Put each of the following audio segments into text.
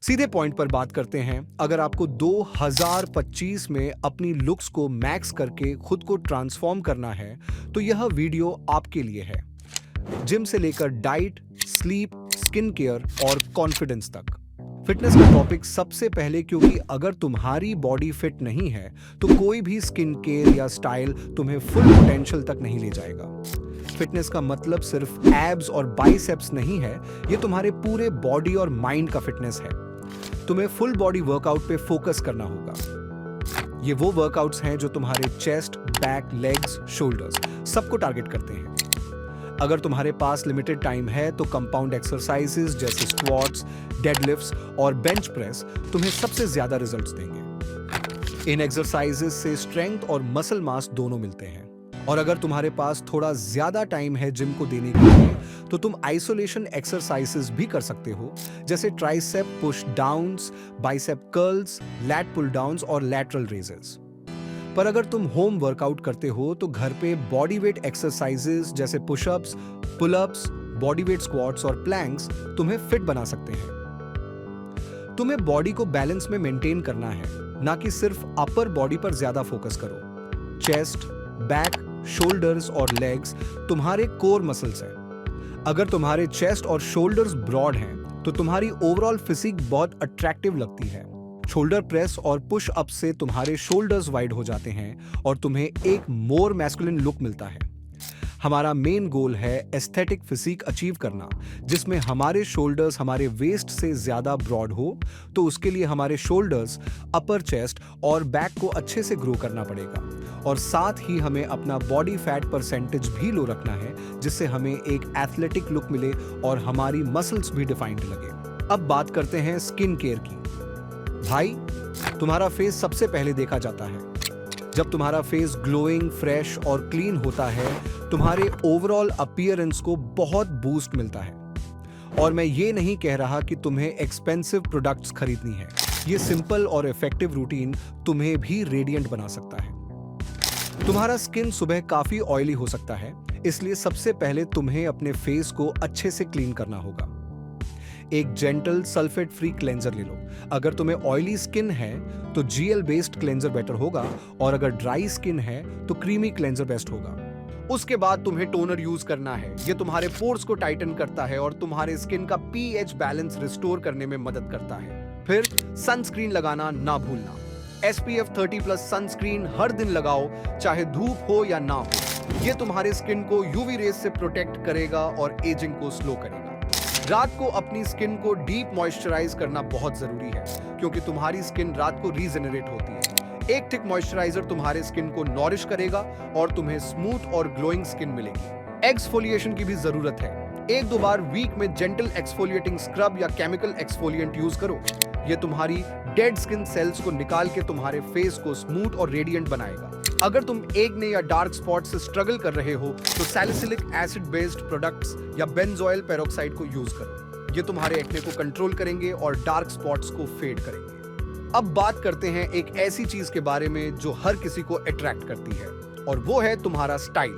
सीधे पॉइंट पर बात करते हैं। अगर आपको 2025 में अपनी लुक्स को मैक्स करके खुद को ट्रांसफॉर्म करना है तो यह वीडियो आपके लिए है। जिम से लेकर डाइट, स्लीप, स्किन केयर और कॉन्फिडेंस तक फिटनेस का टॉपिक सबसे पहले, क्योंकि अगर तुम्हारी बॉडी फिट नहीं है तो कोई भी स्किन केयर या स्टाइल तुम्हें फुल पोटेंशियल तक नहीं ले जाएगा। फिटनेस का मतलब सिर्फ एब्स और बाइसेप्स नहीं है, ये तुम्हारे पूरे बॉडी और माइंड का फिटनेस है। तुम्हें फुल बॉडी वर्कआउट पे फोकस करना होगा। ये वो वर्कआउट्स हैं जो तुम्हारे चेस्ट, बैक, लेग्स, शोल्डर्स सबको टारगेट करते हैं। अगर तुम्हारे पास लिमिटेड टाइम है तो कंपाउंड एक्सरसाइजेस जैसे स्क्वाट्स, डेडलिफ्ट्स और बेंच प्रेस तुम्हें सबसे ज्यादा रिजल्ट्स देंगे। इन एक्सरसाइजेस से स्ट्रेंथ और मसल मास दोनों मिलते हैं। और अगर तुम्हारे पास थोड़ा ज्यादा टाइम है जिम को देने के लिए तो तुम आइसोलेशन एक्सरसाइजेस भी कर सकते हो, जैसे tricep push downs, bicep curls, lat pull downs और लैटरल रेजेस। पर अगर तुम होम वर्कआउट करते हो तो घर पे बॉडी वेट एक्सरसाइजेस जैसे pushups, pullups, body weight squats और प्लैंक्स तुम्हें फिट बना सकते हैं। तुम्हें बॉडी को बैलेंस में मेंटेन करना है, ना कि सिर्फ अपर बॉडी पर ज्यादा फोकस करो। चेस्ट, बैक, शोल्डर्स और लेग्स तुम्हारे कोर मसल्स हैं। अगर तुम्हारे चेस्ट और शोल्डर्स ब्रॉड हैं तो तुम्हारी ओवरऑल फिजिक बहुत अट्रैक्टिव लगती है। शोल्डर प्रेस और पुश अप से तुम्हारे शोल्डर्स वाइड हो जाते हैं और तुम्हें एक मोर मैस्कुलिन लुक मिलता है। हमारा मेन गोल है एस्थेटिक फिजिक अचीव करना, जिसमें हमारे शोल्डर्स हमारे वेस्ट से ज्यादा ब्रॉड हो। तो उसके लिए हमारे शोल्डर्स, अपर चेस्ट और बैक को अच्छे से ग्रो करना पड़ेगा। और साथ ही हमें अपना बॉडी फैट परसेंटेज भी लो रखना है, जिससे हमें एक एथलेटिक लुक मिले और हमारी मसल्स भी डिफाइंड लगे। अब बात करते हैं स्किन केयर की। भाई, तुम्हारा फेस सबसे पहले देखा जाता है। जब तुम्हारा फेस ग्लोइंग, फ्रेश और क्लीन होता है, तुम्हारे ओवरऑल अपीयरेंस को बहुत बूस्ट मिलता है। और मैं ये नहीं कह रहा कि तुम्हें एक्सपेंसिव प्रोडक्ट्स खरीदनी है। ये सिंपल और इफेक्टिव रूटीन तुम्हें भी रेडिएंट बना सकता है। तुम्हारा स्किन सुबह काफी ऑयली हो सकता है, इसलिए सबसे पहले तुम्हें अपने फेस को अच्छे से क्लीन करना होगा। एक जेंटल सल्फेट फ्री क्लेंजर ले लो। अगर तुम्हें ऑयली स्किन है तो जीएल बेस्ड क्लेंजर बेटर होगा, और अगर ड्राई स्किन है तो क्रीमी क्लेंजर बेस्ट होगा। उसके बाद तुम्हें टोनर यूज करना है। ये तुम्हारे पोर्स को टाइटन करता है और तुम्हारे स्किन का पीएच बैलेंस रिस्टोर करने में मदद करता है। फिर सनस्क्रीन लगाना ना भूलना। SPF 30+ सनस्क्रीन हर दिन लगाओ, चाहे धूप हो या ना हो। ये तुम्हारे स्किन को यूवी रेज से प्रोटेक्ट करेगा और एजिंग को स्लो करेगा। रात को अपनी स्किन को डीप मॉइस्चराइज करना बहुत जरूरी है, क्योंकि तुम्हारी स्किन रात को रीजनरेट होती है। एक थिक मॉइस्चराइजर तुम्हारे स्किन को नॉरिश करेगा और तुम्हें स्मूथ और ग्लोइंग स्किन मिलेगी। एक्सफोलिएशन की भी जरूरत है। 1-2 बार वीक में जेंटल एक्सफोलिएटिंग स्क्रब या केमिकल एक्सफोलिएंट यूज करो। ये तुम्हारी डेड स्किन सेल्स को निकाल के तुम्हारे फेस को स्मूथ और रेडिएंट बनाएगा। अगर तुम एक्ने या डार्क स्पॉट से स्ट्रगल कर रहे हो तो सैलिसिलिक एसिड बेस्ड प्रोडक्ट्स या बेंजोइल पेरोक्साइड को यूज करो। ये तुम्हारे एक्ने को कंट्रोल करेंगे और डार्क स्पॉट्स को फेड करेंगे। अब बात करते हैं एक ऐसी चीज के बारे में जो हर किसी को अट्रैक्ट करती है, और वो है तुम्हारा स्टाइल।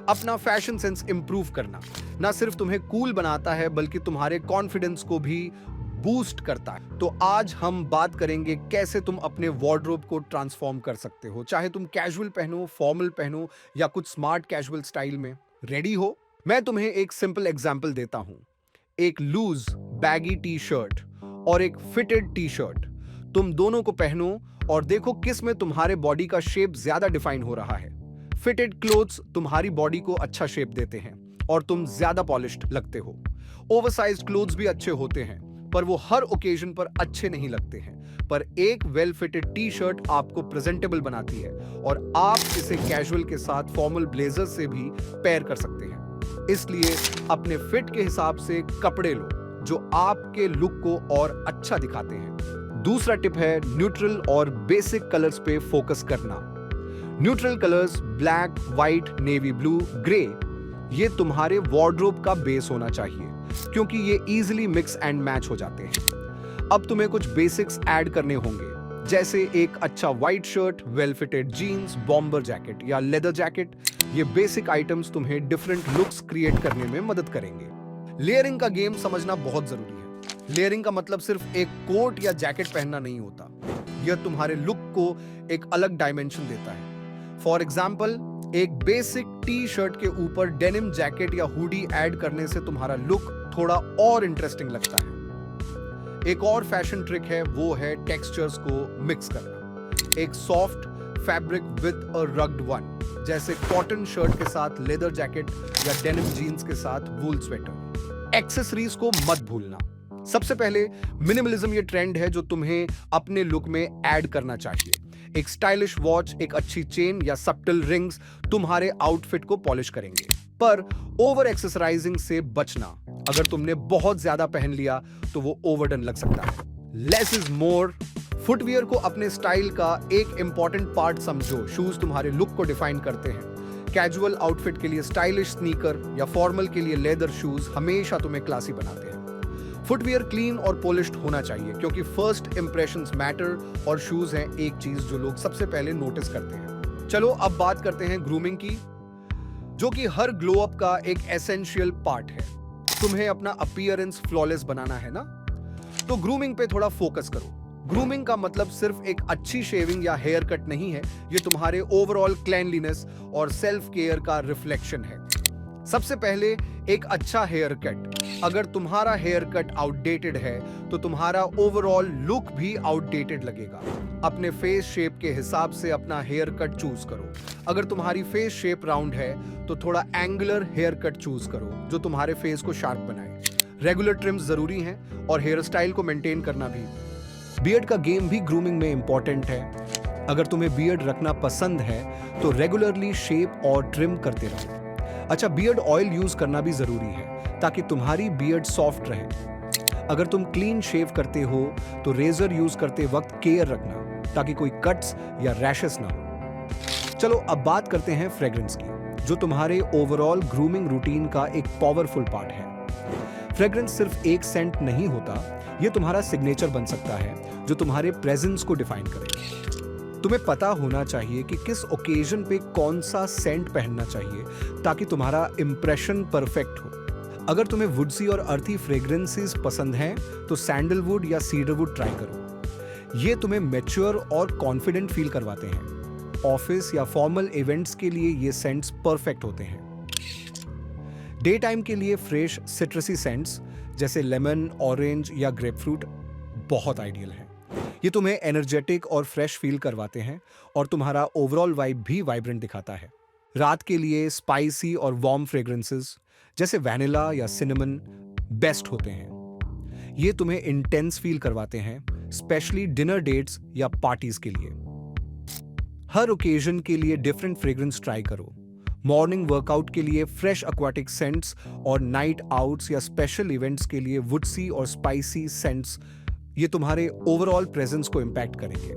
अपना फैशन सेंस इंप्रूव करना ना सिर्फ तुम्हें कूल बनाता है, बल्कि तुम्हारे कॉन्फिडेंस को भी बूस्ट करता है। तो आज हम बात करेंगे कैसे तुम अपने वार्डरोब को ट्रांसफॉर्म कर सकते हो, चाहे तुम कैजुअल पहनो, फॉर्मल पहनो या कुछ स्मार्ट कैजुअल स्टाइल में। रेडी हो? मैं तुम्हें एक सिंपल एग्जांपल देता हूं। एक लूज बैगी टी शर्ट और एक फिटेड टी शर्ट, तुम दोनों को पहनो और देखो किस में तुम्हारे बॉडी का शेप ज्यादा डिफाइन हो रहा है। फिटेड क्लोथ्स तुम्हारी बॉडी को अच्छा शेप देते हैं और तुम ज्यादा पॉलिश्ड लगते हो। ओवरसाइज्ड क्लोथ्स भी अच्छे होते हैं, पर वो हर ओकेजन पर अच्छे नहीं लगते हैं। पर एक वेल फिटेड टी शर्ट आपको प्रेजेंटेबल बनाती है और आप इसे कैजुअल के साथ फॉर्मल ब्लेजर से भी पेयर कर सकते हैं। इसलिए अपने फिट के हिसाब से कपड़े लो जो आपके लुक को और अच्छा दिखाते हैं। दूसरा टिप है न्यूट्रल और बेसिक कलर्स पे फोकस करना। Neutral colours black, white, navy blue, grey, ये तुम्हारे वार्डरोब का बेस होना चाहिए, क्योंकि ये इजीली मिक्स एंड मैच हो जाते हैं। अब तुम्हें कुछ बेसिक्स ऐड करने होंगे, जैसे एक अच्छा white shirt, well fitted jeans, bomber jacket या लेदर जैकेट। ये बेसिक आइटम्स तुम्हें डिफरेंट लुक्स क्रिएट करने में मदद करेंगे। लेयरिंग का गेम समझना बहुत जरूरी है। लेयरिंग का मतलब सिर्फ एक कोट या जैकेट पहनना नहीं होता, यह तुम्हारे लुक को एक अलग डायमेंशन देता है। फॉर एग्जाम्पल, एक बेसिक टी शर्ट के ऊपर डेनिम जैकेट या हुडी ऐड करने से तुम्हारा लुक थोड़ा और इंटरेस्टिंग लगता है। एक और फैशन ट्रिक है, वो है टेक्सचर्स को मिक्स करना। एक soft fabric with a rugged one, जैसे कॉटन शर्ट के साथ लेदर जैकेट या डेनिम जीन्स के साथ वूल स्वेटर। एक्सेसरीज को मत भूलना। सबसे पहले, मिनिमलिज्म ये ट्रेंड है जो तुम्हें अपने लुक में ऐड करना चाहिए। एक स्टाइलिश वॉच, एक अच्छी चेन या सब्टल रिंग्स तुम्हारे आउटफिट को पॉलिश करेंगे। पर ओवर एक्सेसराइजिंग से बचना। अगर तुमने बहुत ज्यादा पहन लिया तो वो ओवरडन लग सकता है। Less is more. फुटवियर को अपने स्टाइल का एक इंपॉर्टेंट पार्ट समझो। शूज तुम्हारे लुक को डिफाइन करते हैं। कैजुअल आउटफिट के लिए स्टाइलिश स्नीकर या फॉर्मल के लिए लेदर शूज हमेशा तुम्हें क्लासी बनाते हैं। फुटवियर क्लीन और पॉलिश्ड होना चाहिए, क्योंकि फर्स्ट इंप्रेशंस मैटर और शूज हैं एक चीज जो लोग सबसे पहले नोटिस करते हैं। चलो अब बात करते हैं ग्रूमिंग की, जो कि हर ग्लो अप का एक एसेंशियल पार्ट है। तुम्हें अपना अपीयरेंस फ्लॉलेस बनाना है ना, तो ग्रूमिंग पे थोड़ा फोकस करो। ग्रूमिंग का मतलब सिर्फ एक अच्छी शेविंग या हेयर कट नहीं है, ये तुम्हारे ओवरऑल क्लीनलीनेस और सेल्फ केयर का रिफ्लेक्शन है। सबसे पहले, एक अच्छा हेयर कट। अगर तुम्हारा हेयर कट आउटडेटेड है तो तुम्हारा ओवरऑल लुक भी आउटडेटेड लगेगा। अपने फेस शेप के हिसाब से अपना हेयर कट चूज करो। अगर तुम्हारी फेस शेप राउंड है तो थोड़ा एंगुलर हेयर कट चूज करो जो तुम्हारे फेस को शार्प बनाए। रेगुलर ट्रिम्स जरूरी हैं और हेयर स्टाइल को मेंटेन करना भी। बियर्ड का गेम भी ग्रूमिंग में इंपॉर्टेंट है। अगर तुम्हें बियर्ड रखना पसंद है तो रेगुलरली शेप और ट्रिम करते रहो। अच्छा, बियर्ड ऑयल यूज करना भी जरूरी है ताकि तुम्हारी बियर्ड सॉफ्ट रहे। अगर तुम क्लीन शेव करते हो तो रेजर यूज करते वक्त केयर रखना ताकि कोई कट्स या रैशेस ना हो। चलो अब बात करते हैं फ्रेग्रेंस की, जो तुम्हारे ओवरऑल ग्रूमिंग रूटीन का एक पावरफुल पार्ट है। फ्रेग्रेंस सिर्फ एक सेंट नहीं होता, ये तुम्हारा सिग्नेचर बन सकता है जो तुम्हारे प्रेजेंस को डिफाइन करे। तुम्हें पता होना चाहिए कि किस ओकेजन पे कौन सा सेंट पहनना चाहिए ताकि तुम्हारा इंप्रेशन परफेक्ट हो। अगर तुम्हें वुडसी और अर्थी फ्रेग्रेंसेस पसंद हैं तो सैंडलवुड या सीडरवुड ट्राई करो। ये तुम्हें मैच्योर और कॉन्फिडेंट फील करवाते हैं। ऑफिस या फॉर्मल इवेंट्स के लिए ये सेंट्स परफेक्ट होते हैं। डे टाइम के लिए फ्रेश सिट्रसी सेंट्स जैसे लेमन, ऑरेंज या ग्रेपफ्रूट बहुत आइडियल है। ये तुम्हें एनर्जेटिक और फ्रेश फील करवाते हैं और तुम्हारा ओवरऑल वाइब भी वाइब्रेंट दिखाता है। रात के लिए स्पाइसी और वार्म फ्रेग्रेंसेस जैसे वैनिला या सिनेमन बेस्ट होते हैं। ये तुम्हें इंटेंस फील करवाते हैं, स्पेशली डिनर डेट्स या पार्टीज के लिए। हर ओकेजन के लिए डिफरेंट फ्रेग्रेंस ट्राई करो। मॉर्निंग वर्कआउट के लिए फ्रेश एक्वाटिक सेंट्स और नाइट आउट्स या स्पेशल इवेंट्स के लिए वुडसी और स्पाइसी सेंट्स ये तुम्हारे ओवरऑल प्रेजेंस को इंपैक्ट करेंगे।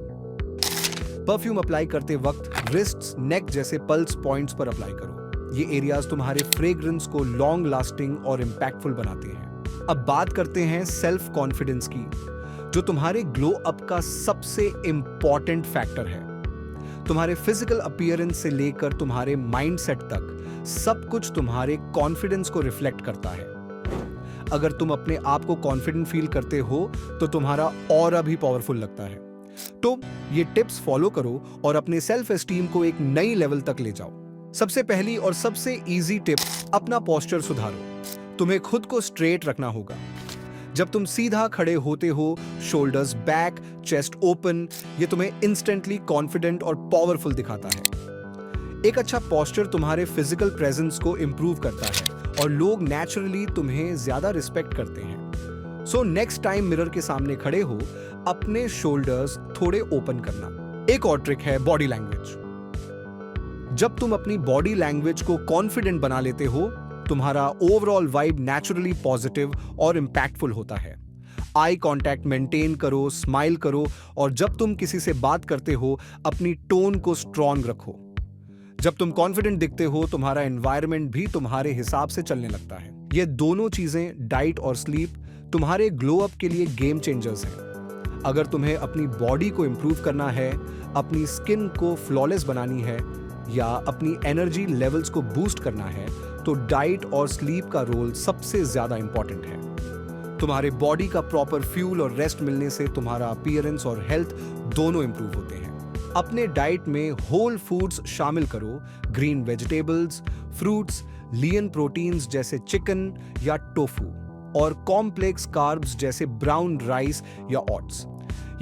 परफ्यूम अप्लाई करते वक्त रिस्ट्स, नेक जैसे पल्स पॉइंट्स पर अप्लाई करो। ये एरियाज तुम्हारे फ्रेग्रेंस को लॉन्ग लास्टिंग और इंपैक्टफुल बनाते हैं। अब बात करते हैं सेल्फ कॉन्फिडेंस की, जो तुम्हारे ग्लो अप का सबसे इंपॉर्टेंट फैक्टर है। तुम्हारे फिजिकल अपीयरेंस से लेकर तुम्हारे माइंडसेट तक सब कुछ तुम्हारे कॉन्फिडेंस को रिफ्लेक्ट करता है। अगर तुम अपने आप को कॉन्फिडेंट फील करते हो तो तुम्हारा ऑरा भी पावरफुल लगता है। तो ये टिप्स फॉलो करो और अपने सेल्फ एस्टीम को एक नई लेवल तक ले जाओ। सबसे पहली और सबसे इजी टिप, अपना पोस्चर सुधारो। तुम्हें खुद को स्ट्रेट रखना होगा। जब तुम सीधा खड़े होते हो, शोल्डर्स बैक, चेस्ट ओपन, ये तुम्हें इंस्टेंटली कॉन्फिडेंट और पावरफुल दिखाता है। एक अच्छा पोस्चर तुम्हारे फिजिकल प्रेजेंस को इंप्रूव करता है और लोग नेचुरली तुम्हें ज्यादा रिस्पेक्ट करते हैं। सो नेक्स्ट टाइम मिरर के सामने खड़े हो, अपने शोल्डर्स थोड़े ओपन करना। एक और ट्रिक है बॉडी लैंग्वेज। जब तुम अपनी बॉडी लैंग्वेज को कॉन्फिडेंट बना लेते हो, तुम्हारा ओवरऑल वाइब नेचुरली पॉजिटिव और इंपैक्टफुल होता है। आई कांटेक्ट मेंटेन करो, स्माइल करो और जब तुम किसी से बात करते हो अपनी टोन को स्ट्रॉन्ग रखो। जब तुम कॉन्फिडेंट दिखते हो, तुम्हारा एनवायरनमेंट भी तुम्हारे हिसाब से चलने लगता है। ये दोनों चीजें, डाइट और स्लीप, तुम्हारे ग्लो अप के लिए गेम चेंजर्स हैं। अगर तुम्हें अपनी बॉडी को इंप्रूव करना है, अपनी स्किन को फ्लॉलेस बनानी है या अपनी एनर्जी लेवल्स को बूस्ट करना है, तो डाइट और स्लीप का रोल सबसे ज्यादा इंपॉर्टेंट है। तुम्हारे बॉडी का प्रॉपर फ्यूल और रेस्ट मिलने से तुम्हारा अपीयरेंस और हेल्थ दोनों इंप्रूव होते हैं। अपने डाइट में होल फूड्स शामिल करो, ग्रीन वेजिटेबल्स, फ्रूट्स, लीन प्रोटीन्स जैसे चिकन या टोफू और कॉम्प्लेक्स कार्ब्स जैसे ब्राउन राइस या ओट्स।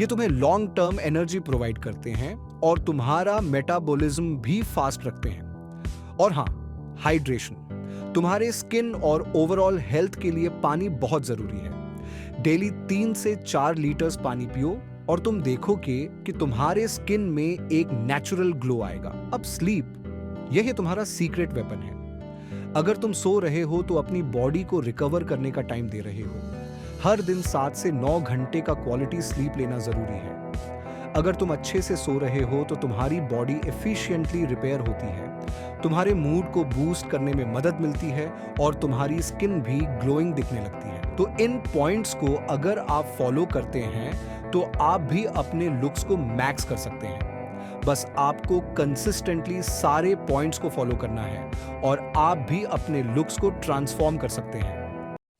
ये तुम्हें लॉन्ग टर्म एनर्जी प्रोवाइड करते हैं और तुम्हारा मेटाबॉलिज्म भी फास्ट रखते हैं। और हाँ, हाइड्रेशन तुम्हारे स्किन और ओवरऑल हेल्थ के लिए पानी बहुत जरूरी है। डेली 3 से 4 लीटर्स पानी पियो और तुम देखोगे कि तुम्हारे स्किन में एक नेचुरल ग्लो आएगा। अब स्लीप, यही तुम्हारा सीक्रेट वेपन है। अगर तुम सो रहे हो तो अपनी बॉडी को रिकवर करने का टाइम दे रहे हो। हर दिन 7 से 9 घंटे का क्वालिटी स्लीप लेना जरूरी है। अगर तुम अच्छे से सो रहे हो तो तुम्हारी बॉडी एफिशिएंटली रिपेयर होती है, तुम्हारे मूड को बूस्ट करने में मदद मिलती है और तुम्हारी स्किन भी ग्लोइंग दिखने लगती है। तो इन पॉइंट्स को अगर आप फॉलो करते हैं तो आप भी अपने लुक्स को मैक्स कर सकते हैं। बस आपको कंसिस्टेंटली सारे पॉइंट्स को फॉलो करना है और आप भी अपने लुक्स को ट्रांसफॉर्म कर सकते हैं।